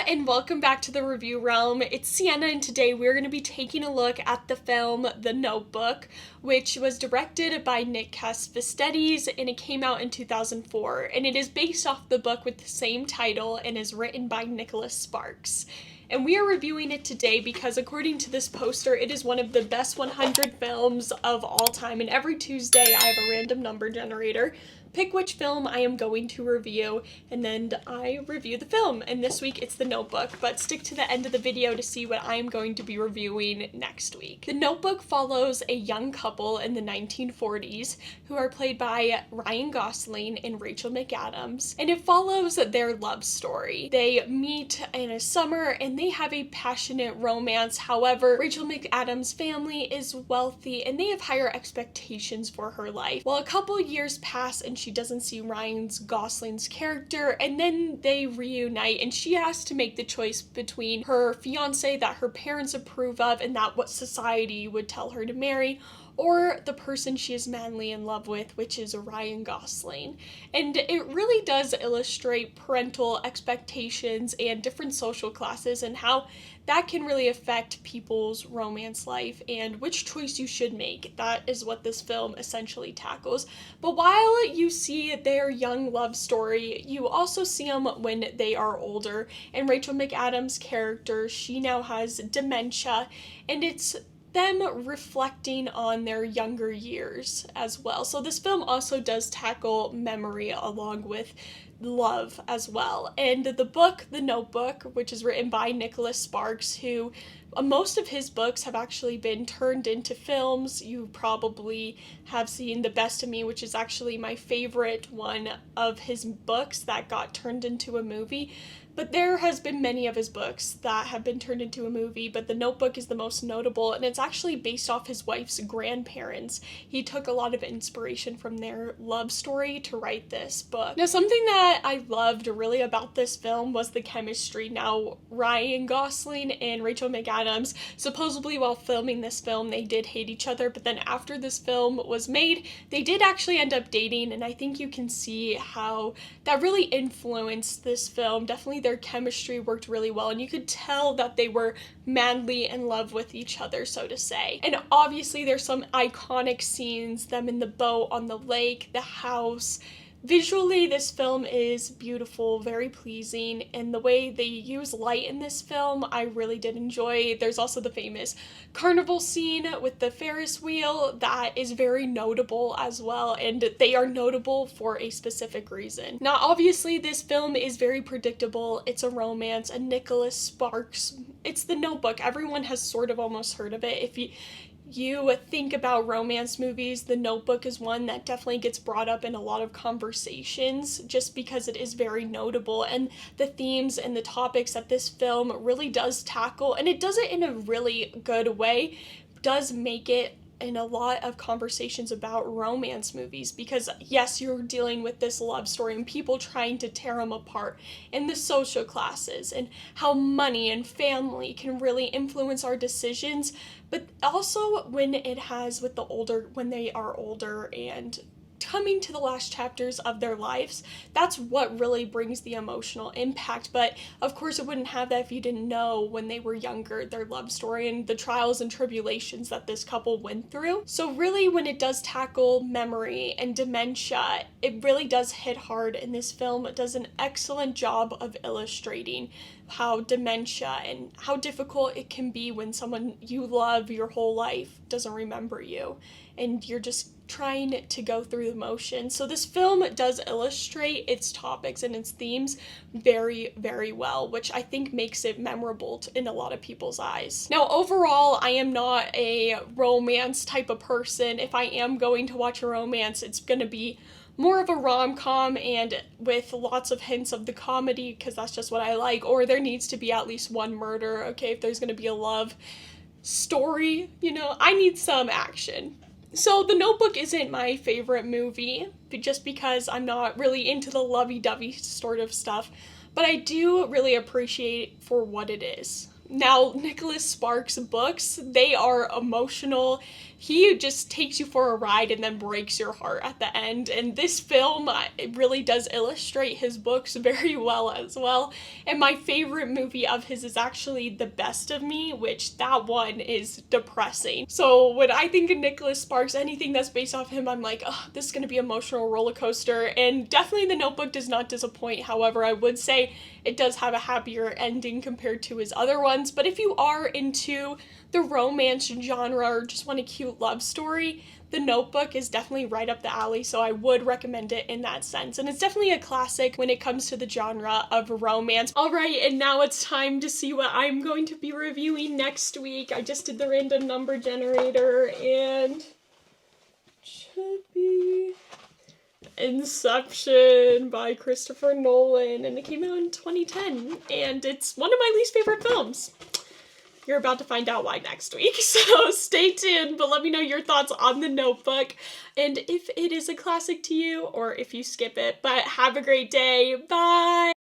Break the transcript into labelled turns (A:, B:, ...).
A: and welcome back to the review realm. It's Sienna, and today we're going to be taking a look at the film The Notebook, which was directed by Nick Cassavetes, and it came out in 2004, and it is based off the book with the same title and is written by Nicholas Sparks. And we are reviewing it today because, according to this poster, it is one of the best 100 films of all time, and every Tuesday I have a random number generator. Pick which film I am going to review, and then I review the film. And this week it's The Notebook, but stick to the end of the video to see what I am going to be reviewing next week. The Notebook follows a young couple in the 1940s who are played by Ryan Gosling and Rachel McAdams, and it follows their love story. They meet in a summer and they have a passionate romance. However, Rachel McAdams' family is wealthy and they have higher expectations for her life. Well, a couple years pass and she doesn't see Gosling's character, and then they reunite and she has to make the choice between her fiance that her parents approve of and that what society would tell her to marry, or the person she is madly in love with, which is Ryan Gosling. And it really does illustrate parental expectations and different social classes and how that can really affect people's romance life and which choice you should make. That is what this film essentially tackles. But while you see their young love story, you also see them when they are older. And Rachel McAdams' character, she now has dementia, and it's them reflecting on their younger years as well. So this film also does tackle memory along with love as well. And the book, The Notebook, which is written by Nicholas Sparks, who most of his books have actually been turned into films. You probably have seen The Best of Me, which is actually my favorite one of his books that got turned into a movie. But there has been many of his books that have been turned into a movie, but The Notebook is the most notable, and it's actually based off his wife's grandparents. He took a lot of inspiration from their love story to write this book. Now, something that I loved really about this film was the chemistry. Now, Ryan Gosling and Rachel McAdams, supposedly while filming this film, they did hate each other, but then after this film was made, they did actually end up dating, and I think you can see how that really influenced this film. Definitely their chemistry worked really well, and you could tell that they were madly in love with each other, so to say. And obviously there's some iconic scenes, them in the boat on the lake, the house. Visually, this film is beautiful, very pleasing, and the way they use light in this film, I really did enjoy. There's also the famous carnival scene with the Ferris wheel that is very notable as well, and they are notable for a specific reason. Now, obviously, this film is very predictable. It's a romance, a Nicholas Sparks. It's The Notebook. Everyone has sort of almost heard of it. If you think about romance movies, The Notebook is one that definitely gets brought up in a lot of conversations just because it is very notable, and the themes and the topics that this film really does tackle, and it does it in a really good way, does make it in a lot of conversations about romance movies, because yes, you're dealing with this love story and people trying to tear them apart, and the social classes and how money and family can really influence our decisions, but also when they are older and coming to the last chapters of their lives. That's what really brings the emotional impact. But of course, it wouldn't have that if you didn't know when they were younger their love story and the trials and tribulations that this couple went through. So really, when it does tackle memory and dementia, it really does hit hard, and this film does an excellent job of illustrating how dementia and how difficult it can be when someone you love your whole life doesn't remember you and you're just trying to go through the motions. So this film does illustrate its topics and its themes very, very well, which I think makes it memorable in a lot of people's eyes. Now, overall, I am not a romance type of person. If I am going to watch a romance, it's going to be more of a rom-com and with lots of hints of the comedy, because that's just what I like, or there needs to be at least one murder, okay, if there's going to be a love story, I need some action. So The Notebook isn't my favorite movie, just because I'm not really into the lovey-dovey sort of stuff, but I do really appreciate it for what it is. Now, Nicholas Sparks' books, they are emotional, he just takes you for a ride and then breaks your heart at the end. And this film, it really does illustrate his books very well as well. And my favorite movie of his is actually The Best of Me, which that one is depressing. So when I think of Nicholas Sparks, anything that's based off him, I'm like, oh, this is gonna be an emotional roller coaster. And definitely The Notebook does not disappoint. However, I would say it does have a happier ending compared to his other ones. But if you are into the romance genre or just want a cute love story, The Notebook is definitely right up the alley, so I would recommend it in that sense. And it's definitely a classic when it comes to the genre of romance. Alright, and now it's time to see what I'm going to be reviewing next week. I just did the random number generator, and it should be Inception by Christopher Nolan, and it came out in 2010, and it's one of my least favorite films. You're about to find out why next week, so stay tuned, but let me know your thoughts on The Notebook, and if it is a classic to you, or if you skip it. But have a great day. Bye!